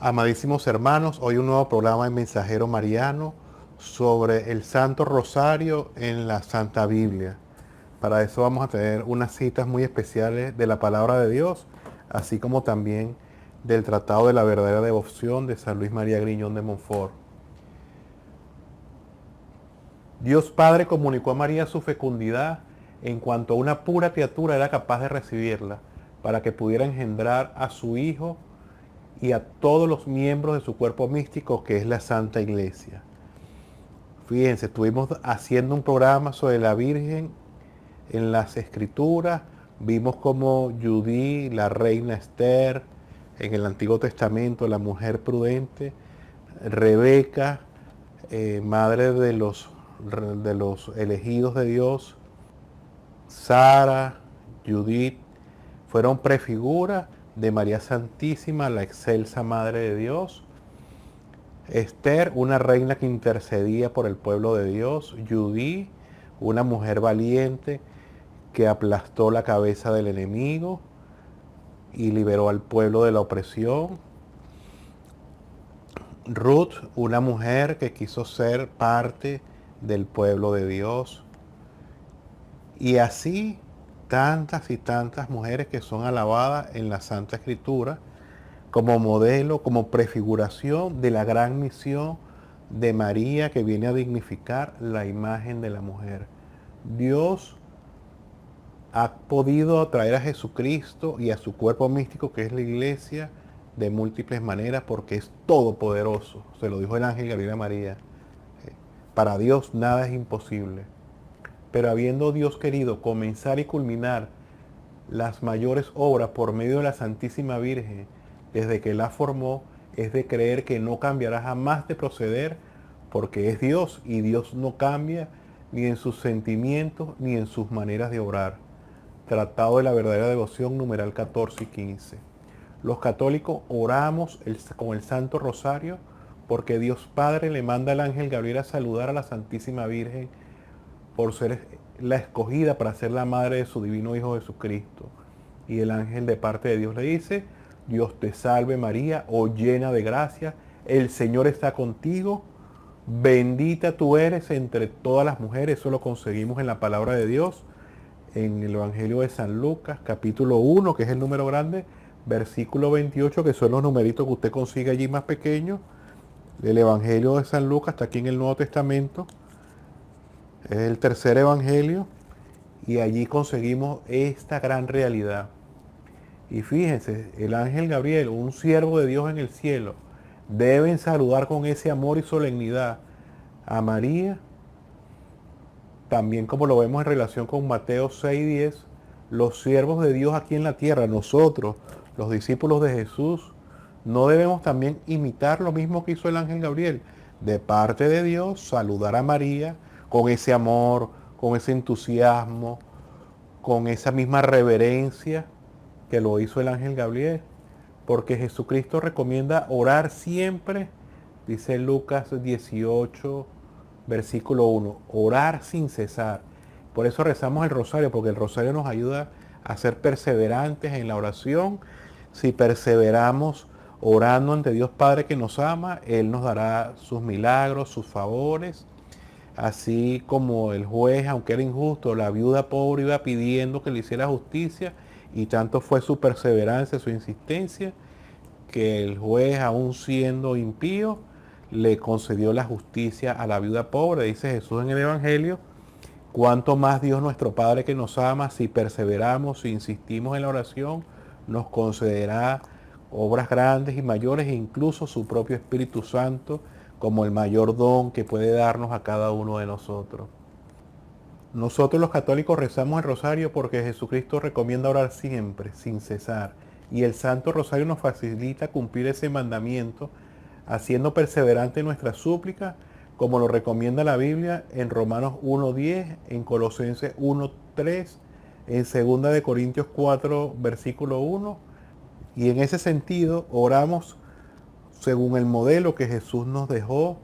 Amadísimos hermanos, hoy un nuevo programa en Mensajero Mariano sobre el Santo Rosario en la Santa Biblia. Para eso vamos a tener unas citas muy especiales de la Palabra de Dios, así como también del Tratado de la Verdadera Devoción de San Luis María Griñón de Montfort. Dios Padre comunicó a María su fecundidad en cuanto una pura criatura era capaz de recibirla, para que pudiera engendrar a su Hijo y a todos los miembros de su cuerpo místico, que es la Santa Iglesia. Fíjense, estuvimos haciendo un programa sobre la Virgen en las Escrituras. Vimos como Judí, la reina Esther, en el Antiguo Testamento, la mujer prudente, Rebeca, madre de los elegidos de Dios, Sara, Judith, fueron prefiguras de María Santísima, la excelsa Madre de Dios. Esther, una reina que intercedía por el pueblo de Dios. Judí, una mujer valiente que aplastó la cabeza del enemigo y liberó al pueblo de la opresión. Ruth, una mujer que quiso ser parte del pueblo de Dios. Y así tantas y tantas mujeres que son alabadas en la Santa Escritura como modelo, como prefiguración de la gran misión de María, que viene a dignificar la imagen de la mujer. Dios ha podido atraer a Jesucristo y a su cuerpo místico, que es la Iglesia, de múltiples maneras, porque es todopoderoso. Se lo dijo el ángel Gabriel a María. Para Dios nada es imposible. Pero habiendo Dios querido comenzar y culminar las mayores obras por medio de la Santísima Virgen, desde que la formó, es de creer que no cambiará jamás de proceder, porque es Dios y Dios no cambia ni en sus sentimientos ni en sus maneras de obrar. Tratado de la Verdadera Devoción, numeral 14 y 15. Los católicos oramos con el Santo Rosario porque Dios Padre le manda al ángel Gabriel a saludar a la Santísima Virgen por ser la escogida para ser la madre de su divino Hijo Jesucristo. Y el ángel de parte de Dios le dice: Dios te salve María, oh llena de gracia, el Señor está contigo, bendita tú eres entre todas las mujeres. Eso lo conseguimos en la palabra de Dios, en el Evangelio de San Lucas, capítulo 1, que es el número grande, versículo 28, que son los numeritos que usted consigue allí más pequeños. El Evangelio de San Lucas está aquí en el Nuevo Testamento. Es el tercer Evangelio y allí conseguimos esta gran realidad. Y fíjense, el ángel Gabriel, un siervo de Dios en el cielo, deben saludar con ese amor y solemnidad a María, también como lo vemos en relación con Mateo 6:10, los siervos de Dios aquí en la tierra, nosotros, los discípulos de Jesús, no debemos también imitar lo mismo que hizo el ángel Gabriel, de parte de Dios, saludar a María con ese amor, con ese entusiasmo, con esa misma reverencia que lo hizo el ángel Gabriel, porque Jesucristo recomienda orar siempre, dice Lucas 18, versículo 1, orar sin cesar. Por eso rezamos el rosario, porque el rosario nos ayuda a ser perseverantes en la oración. Si perseveramos orando ante Dios Padre que nos ama, Él nos dará sus milagros, sus favores. Así como el juez, aunque era injusto, la viuda pobre iba pidiendo que le hiciera justicia, y tanto fue su perseverancia, su insistencia, que el juez, aún siendo impío, le concedió la justicia a la viuda pobre. Dice Jesús en el Evangelio: cuánto más Dios nuestro Padre que nos ama, si perseveramos, si insistimos en la oración, nos concederá obras grandes y mayores, e incluso su propio Espíritu Santo, como el mayor don que puede darnos a cada uno de nosotros. Nosotros los católicos rezamos el rosario porque Jesucristo recomienda orar siempre, sin cesar. Y el Santo Rosario nos facilita cumplir ese mandamiento, haciendo perseverante nuestra súplica, como lo recomienda la Biblia en Romanos 1:10, en Colosenses 1:3, en 2 de Corintios 4, versículo 1. Y en ese sentido oramos según el modelo que Jesús nos dejó,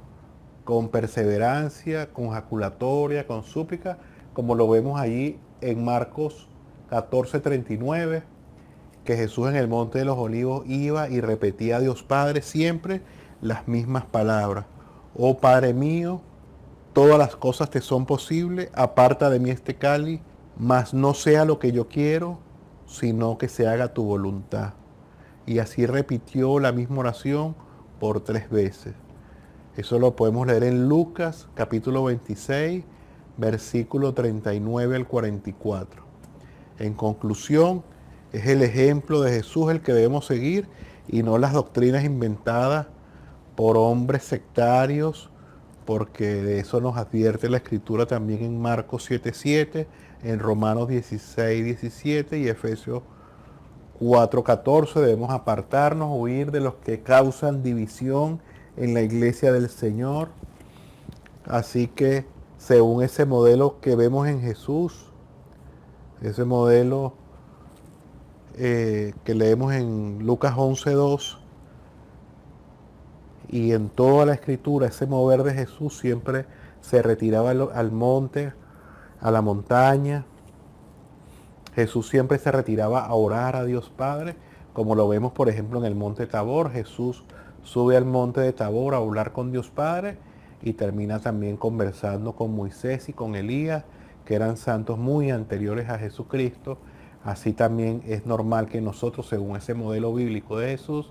con perseverancia, con jaculatoria, con súplica, como lo vemos allí en Marcos 14:39, que Jesús en el Monte de los Olivos iba y repetía a Dios Padre siempre las mismas palabras. Oh Padre mío, todas las cosas te son posibles, aparta de mí este cáliz, mas no sea lo que yo quiero, sino que se haga tu voluntad. Y así repitió la misma oración por 3 veces. Eso lo podemos leer en Lucas capítulo 26, versículo 39 al 44. En conclusión, es el ejemplo de Jesús el que debemos seguir y no las doctrinas inventadas por hombres sectarios, porque de eso nos advierte la Escritura también en Marcos 7:7, en Romanos 16:17 y Efesios 4:14. Debemos apartarnos, huir de los que causan división en la iglesia del Señor. Así que, según ese modelo que vemos en Jesús, ese modelo que leemos en Lucas 11:2 y en toda la Escritura, ese mover de Jesús siempre se retiraba al monte, a la montaña. Jesús siempre se retiraba a orar a Dios Padre, como lo vemos por ejemplo en el monte Tabor. Jesús sube al monte de Tabor a hablar con Dios Padre y termina también conversando con Moisés y con Elías, que eran santos muy anteriores a Jesucristo. Así también es normal que nosotros, según ese modelo bíblico de Jesús,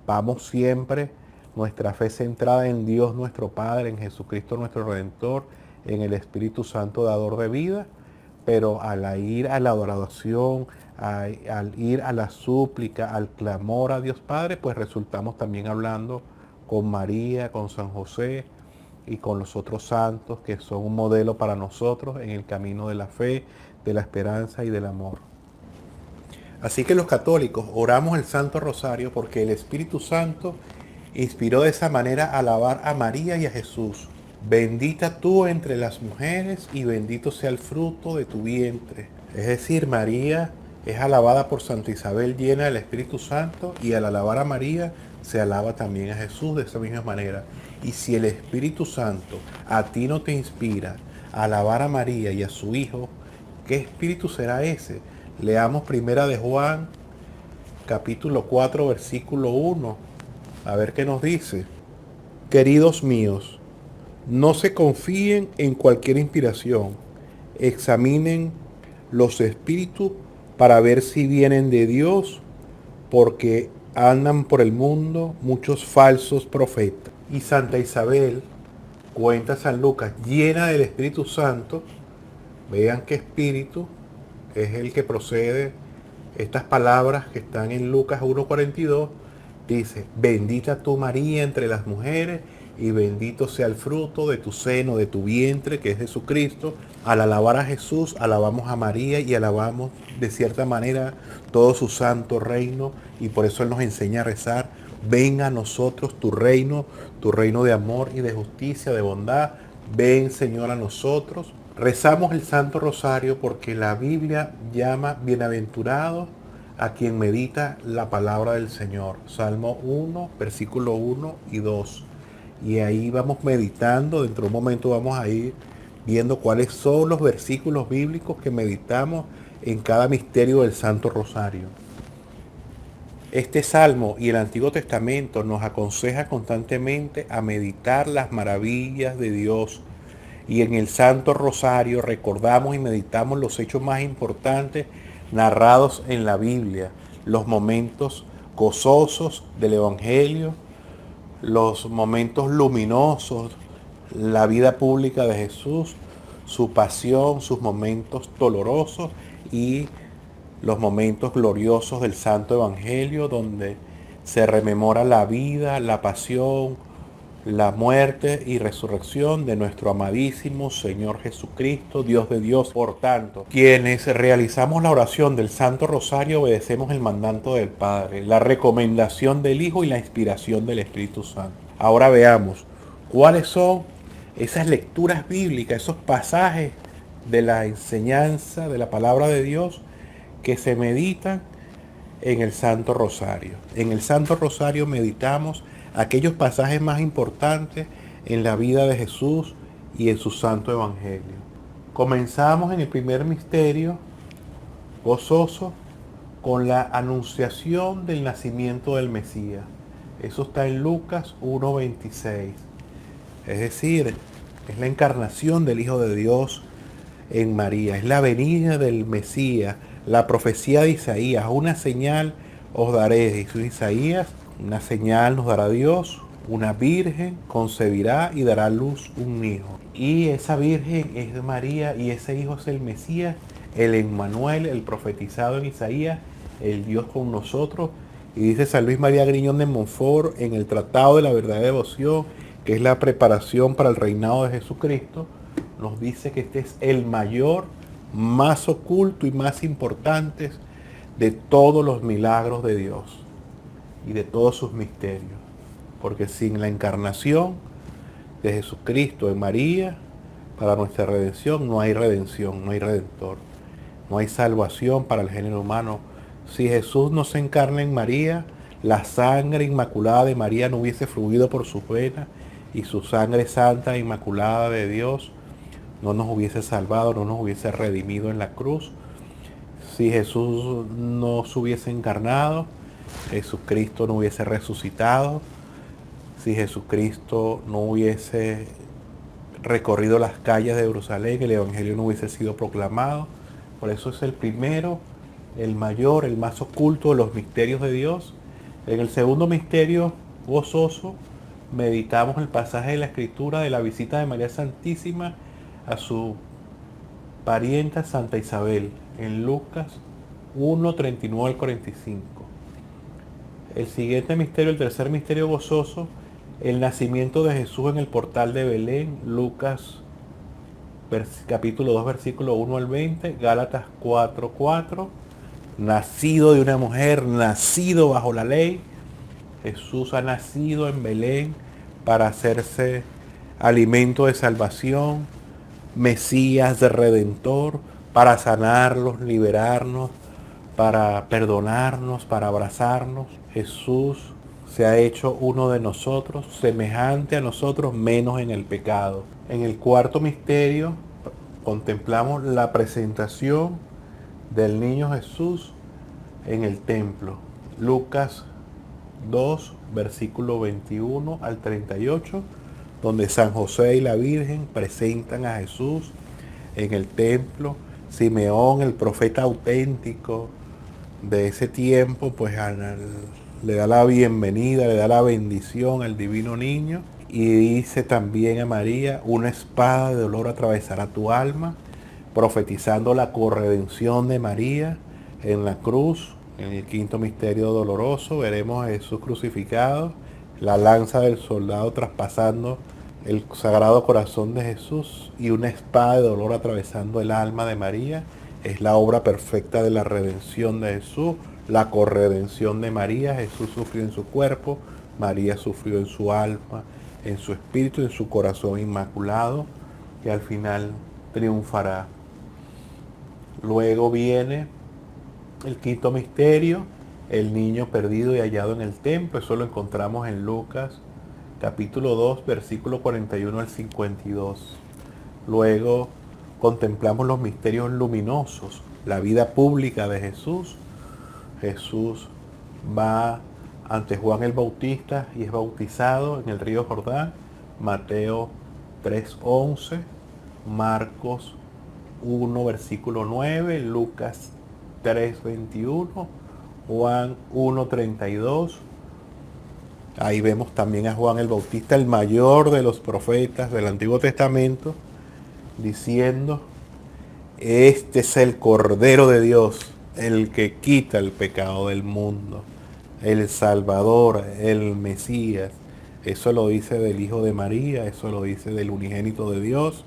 vamos siempre nuestra fe centrada en Dios nuestro Padre, en Jesucristo nuestro Redentor, en el Espíritu Santo dador de vida, pero al ir a la adoración, al ir a la súplica, al clamor a Dios Padre, pues resultamos también hablando con María, con San José y con los otros santos que son un modelo para nosotros en el camino de la fe, de la esperanza y del amor. Así que los católicos oramos el Santo Rosario porque el Espíritu Santo inspiró de esa manera a alabar a María y a Jesús. Bendita tú entre las mujeres y bendito sea el fruto de tu vientre. Es decir, María es alabada por Santa Isabel llena del Espíritu Santo, y al alabar a María se alaba también a Jesús de esa misma manera. Y si el Espíritu Santo a ti no te inspira a alabar a María y a su Hijo, ¿qué espíritu será ese? Leamos primera de Juan, capítulo 4, versículo 1. A ver qué nos dice. Queridos míos, no se confíen en cualquier inspiración. Examinen los espíritus para ver si vienen de Dios, porque andan por el mundo muchos falsos profetas. Y Santa Isabel, cuenta San Lucas, llena del Espíritu Santo. Vean qué espíritu es el que procede estas palabras que están en Lucas 1:42. Dice, bendita tú María entre las mujeres y bendito sea el fruto de tu seno, de tu vientre, que es Jesucristo. Al alabar a Jesús, alabamos a María y alabamos de cierta manera todo su santo reino, y por eso Él nos enseña a rezar, venga a nosotros tu reino de amor y de justicia, de bondad. Ven, Señor, a nosotros. Rezamos el Santo Rosario porque la Biblia llama bienaventurado a quien medita la palabra del Señor. Salmo 1, versículo 1 y 2. Y ahí vamos meditando. Dentro de un momento vamos a ir viendo cuáles son los versículos bíblicos que meditamos en cada misterio del Santo Rosario. Este Salmo y el Antiguo Testamento nos aconseja constantemente a meditar las maravillas de Dios. Y en el Santo Rosario recordamos y meditamos los hechos más importantes narrados en la Biblia, los momentos gozosos del Evangelio, los momentos luminosos, la vida pública de Jesús, su pasión, sus momentos dolorosos y los momentos gloriosos del Santo Evangelio, donde se rememora la vida, la pasión, la muerte y resurrección de nuestro amadísimo Señor Jesucristo, Dios de Dios. Por tanto, quienes realizamos la oración del Santo Rosario obedecemos el mandato del Padre, la recomendación del Hijo y la inspiración del Espíritu Santo. Ahora veamos cuáles son esas lecturas bíblicas, esos pasajes de la enseñanza de la palabra de Dios que se meditan en el Santo Rosario. En el Santo Rosario meditamos aquellos pasajes más importantes en la vida de Jesús y en su Santo Evangelio. Comenzamos en el primer misterio gozoso con la anunciación del nacimiento del Mesías. Eso está en Lucas 1:26. Es decir, es la encarnación del Hijo de Dios en María, es la venida del Mesías, la profecía de Isaías. Una señal os daré, dice Isaías, una señal nos dará Dios, una virgen concebirá y dará a luz un hijo. Y esa virgen es María y ese hijo es el Mesías, el Emmanuel, el profetizado en Isaías, el Dios con nosotros. Y dice San Luis María Griñón de Montfort en el Tratado de la Verdadera Devoción, que es la preparación para el reinado de Jesucristo, nos dice que este es el mayor, más oculto y más importante de todos los milagros de Dios y de todos sus misterios. Porque sin la encarnación de Jesucristo en María, para nuestra redención, no hay redención, no hay redentor. No hay salvación para el género humano. Si Jesús no se encarna en María, la sangre inmaculada de María no hubiese fluido por sus venas y su sangre santa e inmaculada de Dios no nos hubiese salvado, no nos hubiese redimido en la cruz. Si Jesús no se hubiese encarnado, Jesucristo no hubiese resucitado. Si Jesucristo no hubiese recorrido las calles de Jerusalén, el Evangelio no hubiese sido proclamado. Por eso es el primero, el mayor, el más oculto de los misterios de Dios. En el segundo misterio gozoso meditamos el pasaje de la Escritura de la visita de María Santísima a su parienta Santa Isabel en Lucas 1:39 al 45. El siguiente misterio, el tercer misterio gozoso, el nacimiento de Jesús en el portal de Belén, Lucas capítulo 2, versículo 1 al 20, Gálatas 4:4, nacido de una mujer, nacido bajo la ley. Jesús ha nacido en Belén para hacerse alimento de salvación, Mesías de Redentor, para sanarlos, liberarnos, para perdonarnos, para abrazarnos. Jesús se ha hecho uno de nosotros, semejante a nosotros, menos en el pecado. En el cuarto misterio contemplamos la presentación del niño Jesús en el templo. Lucas 2, versículo 21 al 38, donde San José y la Virgen presentan a Jesús en el templo. Simeón, el profeta auténtico de ese tiempo, pues le da la bienvenida, le da la bendición al divino niño. Y dice también a María, una espada de dolor atravesará tu alma, profetizando la corredención de María en la cruz. En el quinto misterio doloroso veremos a Jesús crucificado, la lanza del soldado traspasando el sagrado corazón de Jesús y una espada de dolor atravesando el alma de María. Es la obra perfecta de la redención de Jesús, la corredención de María. Jesús sufrió en su cuerpo, María sufrió en su alma, en su espíritu, en su corazón inmaculado, que al final triunfará. Luego viene el quinto misterio, el niño perdido y hallado en el templo. Eso lo encontramos en Lucas capítulo 2, versículo 41 al 52. Luego contemplamos los misterios luminosos, la vida pública de Jesús. Jesús va ante Juan el Bautista y es bautizado en el río Jordán. Mateo 3:11, Marcos 1, versículo 9, Lucas 3:21, Juan 1:32. Ahí vemos también a Juan el Bautista, el mayor de los profetas del Antiguo Testamento, diciendo, este es el Cordero de Dios, el que quita el pecado del mundo, el Salvador, el Mesías. Eso lo dice del Hijo de María, eso lo dice del unigénito de Dios,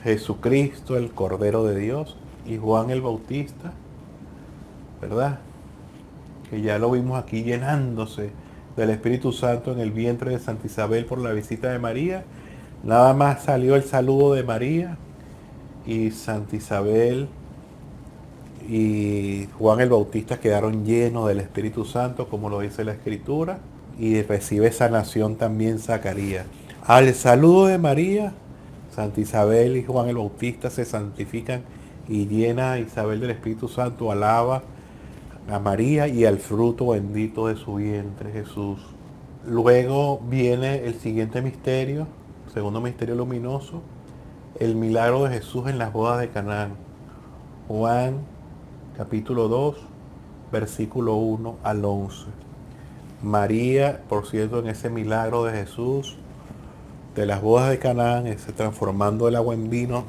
Jesucristo, el Cordero de Dios. Y Juan el Bautista, ¿verdad? Que ya lo vimos aquí llenándose del Espíritu Santo en el vientre de Santa Isabel por la visita de María. Nada más salió el saludo de María y Santa Isabel y Juan el Bautista quedaron llenos del Espíritu Santo, como lo dice la Escritura, y recibe sanación también Zacarías. Al saludo de María, Santa Isabel y Juan el Bautista se santifican y llena a Isabel del Espíritu Santo, alaba a María y al fruto bendito de su vientre, Jesús. Luego viene el siguiente misterio, segundo misterio luminoso, el milagro de Jesús en las bodas de Canaán. Juan capítulo 2, versículo 1 al 11. María, por cierto, en ese milagro de Jesús, de las bodas de Canaán, ese transformando el agua en vino,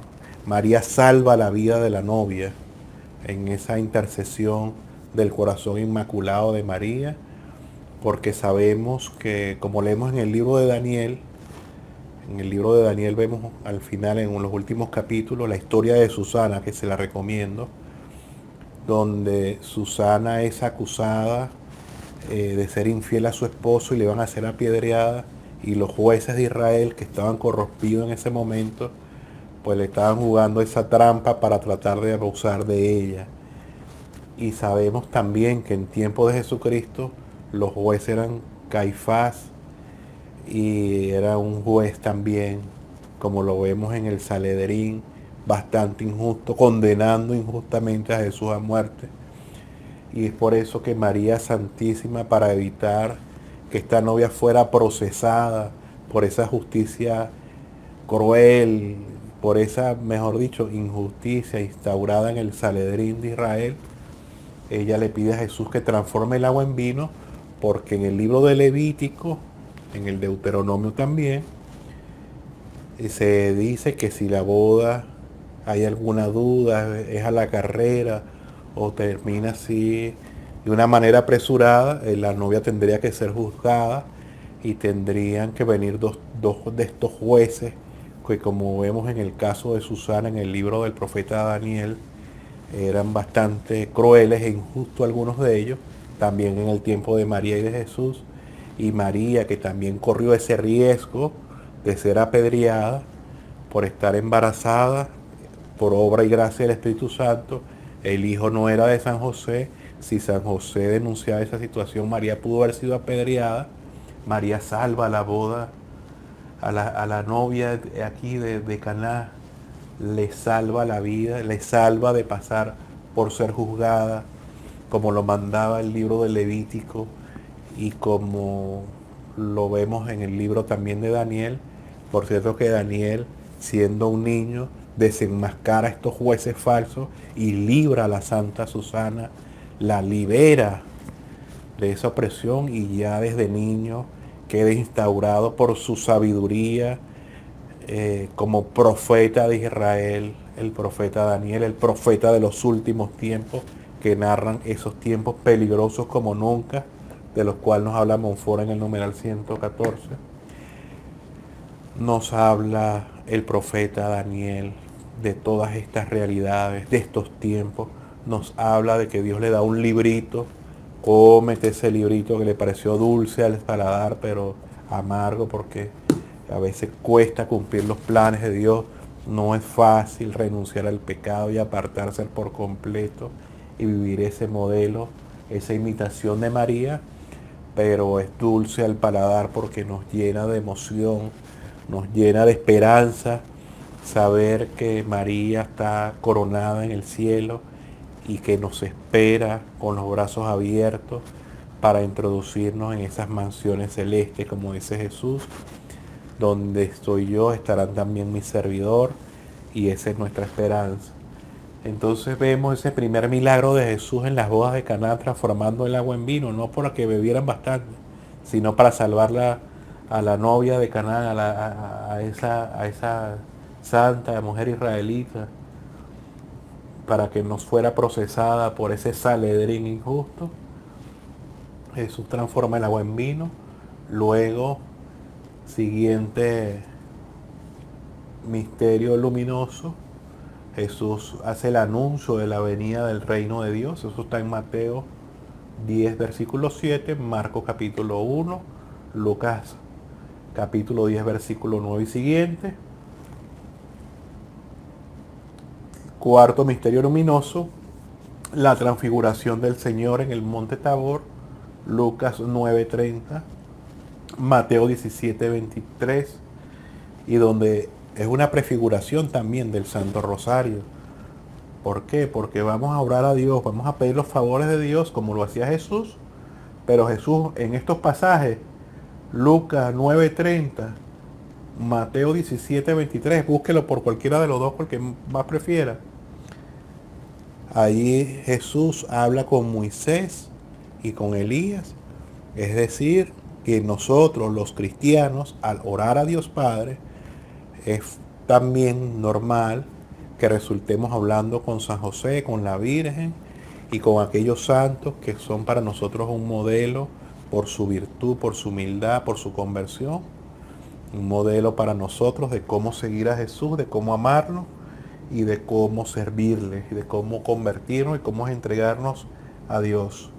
María salva la vida de la novia en esa intercesión del corazón inmaculado de María, porque sabemos que, como leemos en el libro de Daniel, vemos al final, en los últimos capítulos, la historia de Susana, que se la recomiendo, donde Susana es acusada de ser infiel a su esposo y le van a hacer apedreada, y los jueces de Israel, que estaban corrompidos en ese momento, pues le estaban jugando esa trampa para tratar de abusar de ella. Y sabemos también que en tiempo de Jesucristo los jueces eran Caifás, y era un juez también, como lo vemos en el Sanedrín, bastante injusto, condenando injustamente a Jesús a muerte. Y es por eso que María Santísima, para evitar que esta novia fuera procesada por esa justicia cruel, por esa, mejor dicho, injusticia instaurada en el Sanedrín de Israel, ella le pide a Jesús que transforme el agua en vino, porque en el libro de Levítico, en el Deuteronomio también, se dice que si la boda hay alguna duda, es a la carrera o termina así de una manera apresurada, la novia tendría que ser juzgada y tendrían que venir dos de estos jueces, que como vemos en el caso de Susana en el libro del profeta Daniel, eran bastante crueles e injustos algunos de ellos, también en el tiempo de María y de Jesús. Y María, que también corrió ese riesgo de ser apedreada por estar embarazada, por obra y gracia del Espíritu Santo. El hijo no era de San José. Si San José denunciaba esa situación, María pudo haber sido apedreada. María salva la boda a la novia aquí de Caná, le salva la vida, le salva de pasar por ser juzgada, como lo mandaba el libro de Levítico y como lo vemos en el libro también de Daniel. Por cierto que Daniel, siendo un niño, desenmascara a estos jueces falsos y libra a la Santa Susana, la libera de esa opresión, y ya desde niño queda instaurado por su sabiduría como profeta de Israel, el profeta Daniel, el profeta de los últimos tiempos, que narran esos tiempos peligrosos como nunca, de los cuales nos habla Monfort en el numeral 114. Nos habla el profeta Daniel de todas estas realidades, de estos tiempos. Nos habla de que Dios le da un librito, cómete ese librito que le pareció dulce al paladar, pero amargo, porque a veces cuesta cumplir los planes de Dios. No es fácil renunciar al pecado y apartarse por completo y vivir ese modelo, esa imitación de María, pero es dulce al paladar porque nos llena de emoción, nos llena de esperanza saber que María está coronada en el cielo y que nos espera con los brazos abiertos para introducirnos en esas mansiones celestes, como dice Jesús. Donde estoy yo, estarán también mi servidor, y esa es nuestra esperanza. Entonces vemos ese primer milagro de Jesús en las bodas de Caná, transformando el agua en vino, no porque bebieran bastante, sino para salvarla a la novia de Caná, a esa santa mujer israelita, para que no fuera procesada por ese Sanedrín injusto. Jesús transforma el agua en vino. Luego, siguiente misterio luminoso, Jesús hace el anuncio de la venida del reino de Dios. Eso está en Mateo 10, versículo 7, Marcos capítulo 1, Lucas capítulo 10, versículo 9 y siguiente. Cuarto misterio luminoso, la transfiguración del Señor en el monte Tabor, Lucas 9:30, Mateo 17:23, y donde es una prefiguración también del Santo Rosario, ¿Por qué? Porque vamos a orar a Dios, vamos a pedir los favores de Dios como lo hacía Jesús. Pero Jesús en estos pasajes, Lucas 9:30, Mateo 17:23, búsquelo por cualquiera de los dos, porque más prefiera. Ahí Jesús habla con Moisés y con Elías. Es decir, que nosotros los cristianos, al orar a Dios Padre, es también normal que resultemos hablando con San José, con la Virgen y con aquellos santos que son para nosotros un modelo por su virtud, por su humildad, por su conversión. Un modelo para nosotros de cómo seguir a Jesús, de cómo amarlo y de cómo servirle, y de cómo convertirnos y cómo entregarnos a Dios.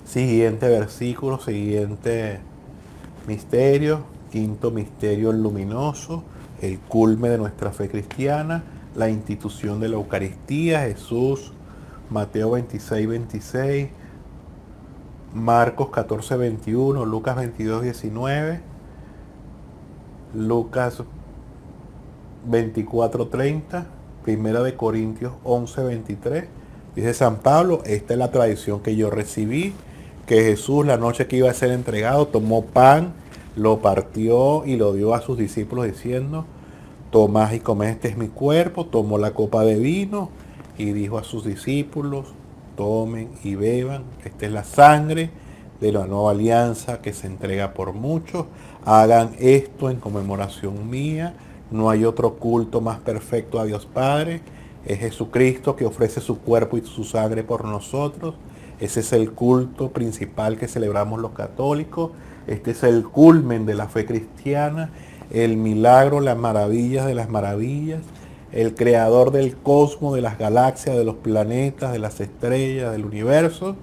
Siguiente versículo, siguiente misterio, quinto misterio luminoso, el culmen de nuestra fe cristiana, la institución de la Eucaristía, Jesús, Mateo 26:26, Marcos 14:21, Lucas 22:19, Lucas 24:30, Primera de Corintios 11:23. Dice San Pablo, esta es la tradición que yo recibí, que Jesús la noche que iba a ser entregado tomó pan, lo partió y lo dio a sus discípulos diciendo, tomad y comed, este es mi cuerpo. Tomó la copa de vino y dijo a sus discípulos, tomen y beban, esta es la sangre de la nueva alianza que se entrega por muchos, hagan esto en conmemoración mía. No hay otro culto más perfecto a Dios Padre, es Jesucristo que ofrece su cuerpo y su sangre por nosotros. Ese es el culto principal que celebramos los católicos. Este es el culmen de la fe cristiana, el milagro, las maravillas de las maravillas, el creador del cosmos, de las galaxias, de los planetas, de las estrellas, del universo,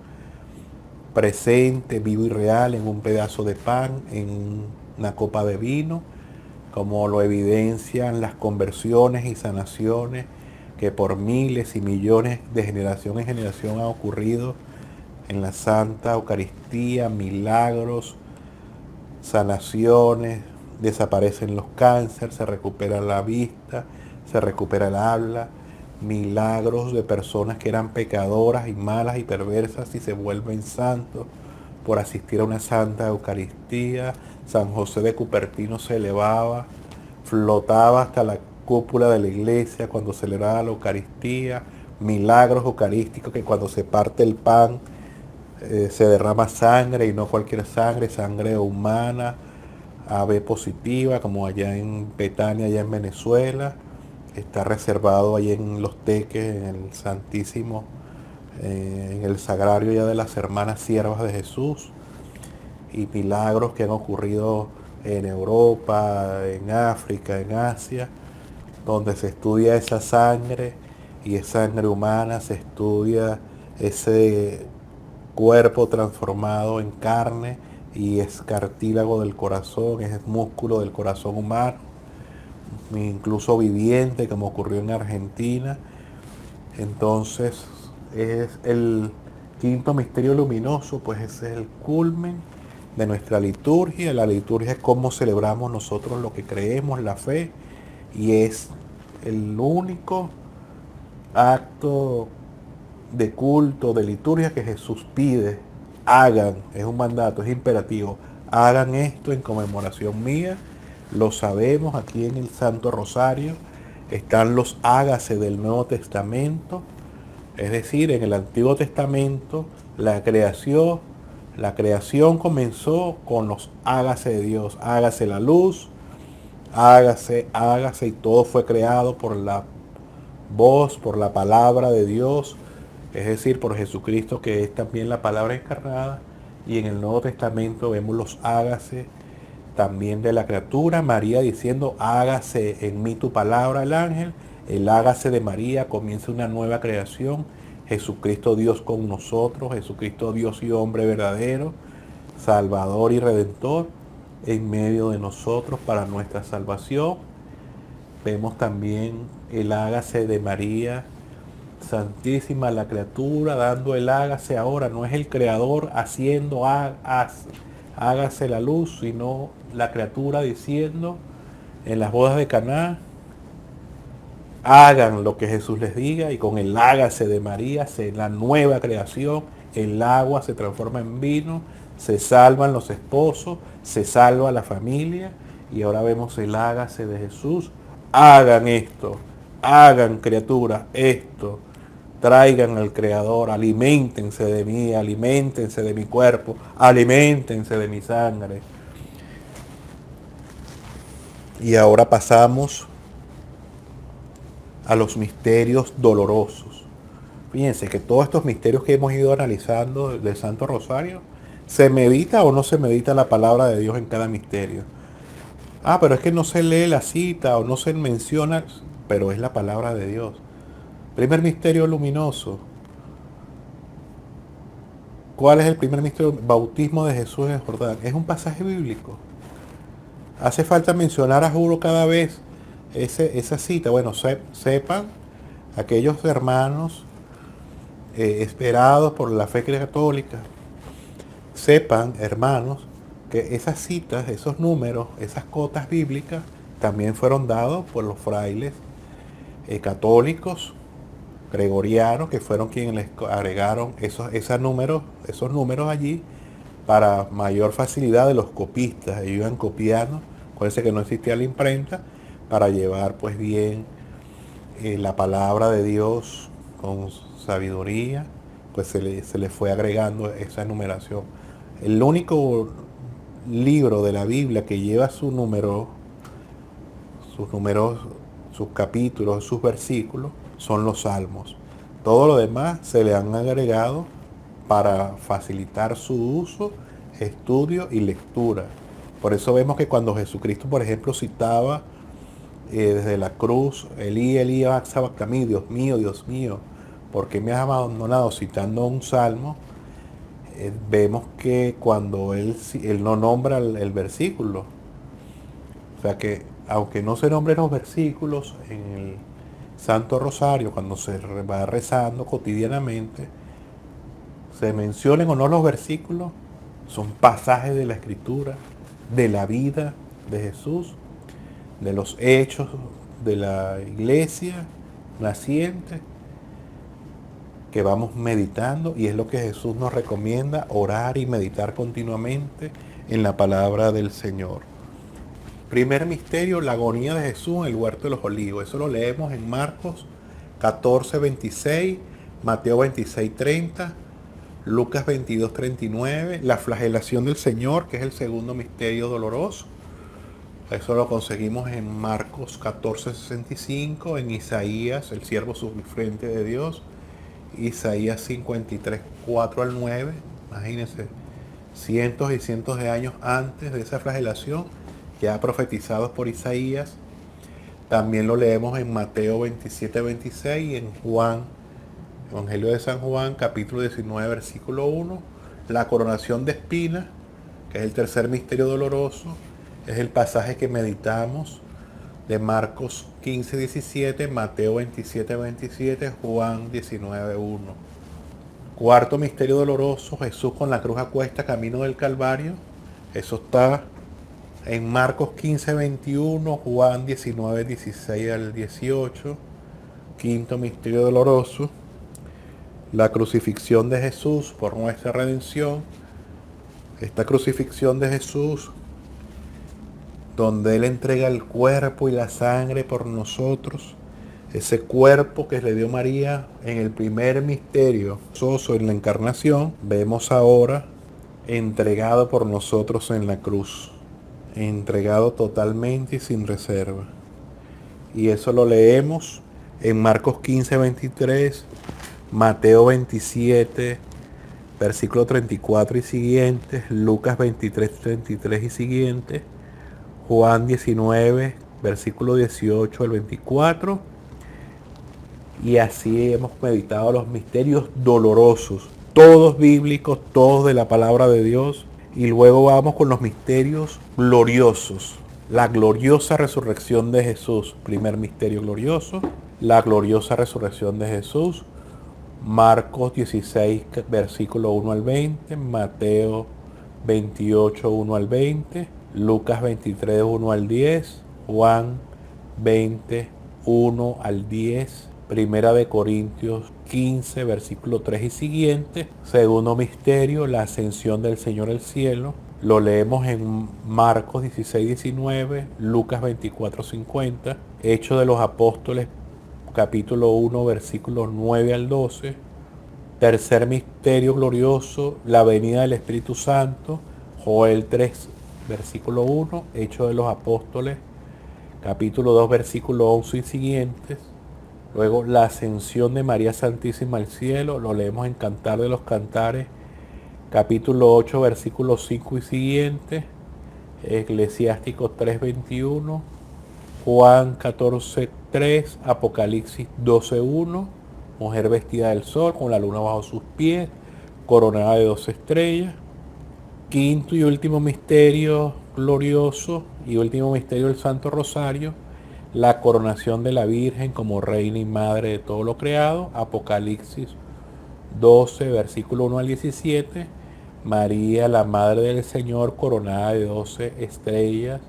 presente, vivo y real en un pedazo de pan, en una copa de vino, como lo evidencian las conversiones y sanaciones que por miles y millones de generación en generación han ocurrido en la Santa Eucaristía, milagros, sanaciones, desaparecen los cánceres, se recupera la vista, se recupera el habla, milagros de personas que eran pecadoras y malas y perversas y se vuelven santos por asistir a una Santa Eucaristía. San José de Cupertino se elevaba, flotaba hasta la cúpula de la iglesia cuando celebraba la Eucaristía, milagros eucarísticos que cuando se parte el pan se derrama sangre y no cualquier sangre, sangre humana, AB positiva, como allá en Betania, allá en Venezuela. Está reservado allá en Los Teques, en el Santísimo, en el Sagrario ya de las Hermanas Siervas de Jesús. Y milagros que han ocurrido en Europa, en África, en Asia, donde se estudia esa sangre y es sangre humana, se estudia ese cuerpo transformado en carne y es cartílago del corazón, es músculo del corazón humano, incluso viviente, como ocurrió en Argentina. Entonces es el quinto misterio luminoso, pues ese es el culmen de nuestra liturgia. La liturgia es cómo celebramos nosotros lo que creemos, la fe, y es el único acto de culto, de liturgia que Jesús pide. Hagan, es un mandato, es imperativo, hagan esto en conmemoración mía. Lo sabemos, aquí en el Santo Rosario están los hágase del Nuevo Testamento, es decir, en el Antiguo Testamento la creación comenzó con los hágase de Dios, hágase la luz, hágase, y todo fue creado por la voz, por la palabra de Dios, es decir, por Jesucristo, que es también la palabra encarnada. Y en el Nuevo Testamento vemos los hágase también de la criatura, María diciendo, hágase en mí tu palabra, el ángel, el hágase de María, comienza una nueva creación, Jesucristo Dios con nosotros, Jesucristo Dios y hombre verdadero, Salvador y Redentor, en medio de nosotros para nuestra salvación. Vemos también el hágase de María Santísima, la criatura, dando el hágase ahora. No es el creador haciendo hágase la luz, sino la criatura diciendo en las bodas de Caná, hagan lo que Jesús les diga, y con el hágase de María, la nueva creación, el agua se transforma en vino, se salvan los esposos, se salva la familia, y ahora vemos el hágase de Jesús. Hagan esto, hagan criaturas esto, traigan al Creador, aliméntense de mí, aliméntense de mi cuerpo, aliméntense de mi sangre. Y ahora pasamos a los misterios dolorosos. Fíjense que todos estos misterios que hemos ido analizando del Santo Rosario, ¿se medita o no se medita la palabra de Dios en cada misterio? Ah, pero es que no se lee la cita o no se menciona, pero es la palabra de Dios. Primer misterio luminoso. ¿Cuál es el primer misterio? Bautismo de Jesús en el Jordán. Es un pasaje bíblico. Hace falta mencionar, a juro, cada vez esa cita. Bueno, sepan aquellos hermanos esperados por la fe católica, sepan, hermanos, que esas citas, esos números, esas cotas bíblicas también fueron dados por los frailes católicos gregorianos, que fueron quienes les agregaron esos números allí para mayor facilidad de los copistas. Ellos iban copiando, acuérdense que no existía la imprenta, para llevar pues bien la palabra de Dios con sabiduría, pues se le fue agregando esa numeración. El único libro de la Biblia que lleva sus números, sus capítulos, sus versículos, son los salmos. Todo lo demás se le han agregado para facilitar su uso, estudio y lectura. Por eso vemos que cuando Jesucristo, por ejemplo, citaba desde la cruz, Elí, Elí, sabactami, Dios mío, ¿por qué me has abandonado?, citando un salmo, vemos que cuando él no nombra el versículo, o sea que aunque no se nombren los versículos en el Santo Rosario, cuando se va rezando cotidianamente, se mencionen o no los versículos, son pasajes de la Escritura, de la vida de Jesús, de los hechos de la iglesia naciente, que vamos meditando, y es lo que Jesús nos recomienda: orar y meditar continuamente en la palabra del Señor. Primer misterio, la agonía de Jesús en el huerto de los olivos. Eso lo leemos en Marcos 14:26, Mateo 26:30, Lucas 22:39, la flagelación del Señor, que es el segundo misterio doloroso. Eso lo conseguimos en Marcos 14:65, en Isaías, el siervo sufriente de Dios, Isaías 53:4-9. Imagínense, cientos y cientos de años antes de esa flagelación, ya profetizados por Isaías. También lo leemos en Mateo 27:26 y en Juan, Evangelio de San Juan, capítulo 19, versículo 1. La coronación de espinas, que es el tercer misterio doloroso, es el pasaje que meditamos de Marcos 15:17, Mateo 27:27, Juan 19:1. Cuarto misterio doloroso, Jesús con la cruz a cuesta, camino del Calvario. Eso está en Marcos 15:21, Juan 19:16-18. Quinto misterio doloroso, la crucifixión de Jesús por nuestra redención. Esta crucifixión de Jesús, donde Él entrega el cuerpo y la sangre por nosotros, ese cuerpo que le dio María en el primer misterio gozoso en la encarnación, vemos ahora entregado por nosotros en la cruz, entregado totalmente y sin reserva. Y eso lo leemos en Marcos 15:23, Mateo 27, versículo 34 y siguientes, Lucas 23:33 y siguientes, Juan 19, versículo 18 al 24. Y así hemos meditado los misterios dolorosos, todos bíblicos, todos de la palabra de Dios. Y luego vamos con los misterios gloriosos. La gloriosa resurrección de Jesús, primer misterio glorioso. La gloriosa resurrección de Jesús, Marcos 16, versículo 1 al 20, Mateo 28, 1 al 20, Lucas 23, 1 al 10, Juan 20, 1 al 10, Primera de Corintios 15, versículo 3 y siguiente. Segundo misterio, la ascensión del Señor al cielo. Lo leemos en Marcos 16, 19, Lucas 24, 50, Hechos de los Apóstoles, capítulo 1, versículos 9 al 12. Tercer misterio glorioso, la venida del Espíritu Santo, Joel 3, versículo 1, Hechos de los Apóstoles, capítulo 2, versículo 11 y siguientes. Luego la ascensión de María Santísima al cielo, lo leemos en Cantar de los Cantares, capítulo 8, versículo 5 y siguientes. Eclesiástico 3:21, Juan 14:3, Apocalipsis 12:1, mujer vestida del sol con la luna bajo sus pies, coronada de 2 estrellas. Quinto y último misterio glorioso y último misterio del Santo Rosario, la coronación de la Virgen como reina y madre de todo lo creado, Apocalipsis 12, versículo 1 al 17, María, la Madre del Señor, coronada de 12 estrellas,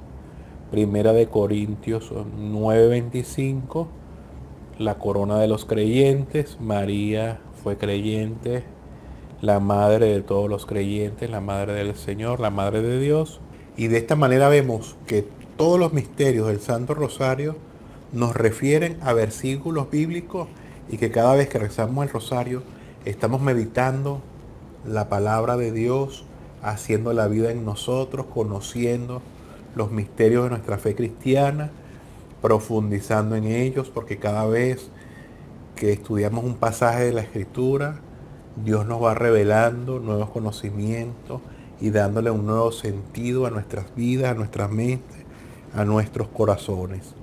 Primera de Corintios 9:25, la corona de los creyentes, María fue creyente, la Madre de todos los creyentes, la Madre del Señor, la Madre de Dios. Y de esta manera vemos que todos los misterios del Santo Rosario nos refieren a versículos bíblicos y que cada vez que rezamos el rosario estamos meditando la palabra de Dios, haciendo la vida en nosotros, conociendo los misterios de nuestra fe cristiana, profundizando en ellos, porque cada vez que estudiamos un pasaje de la Escritura, Dios nos va revelando nuevos conocimientos y dándole un nuevo sentido a nuestras vidas, a nuestras mentes, a nuestros corazones.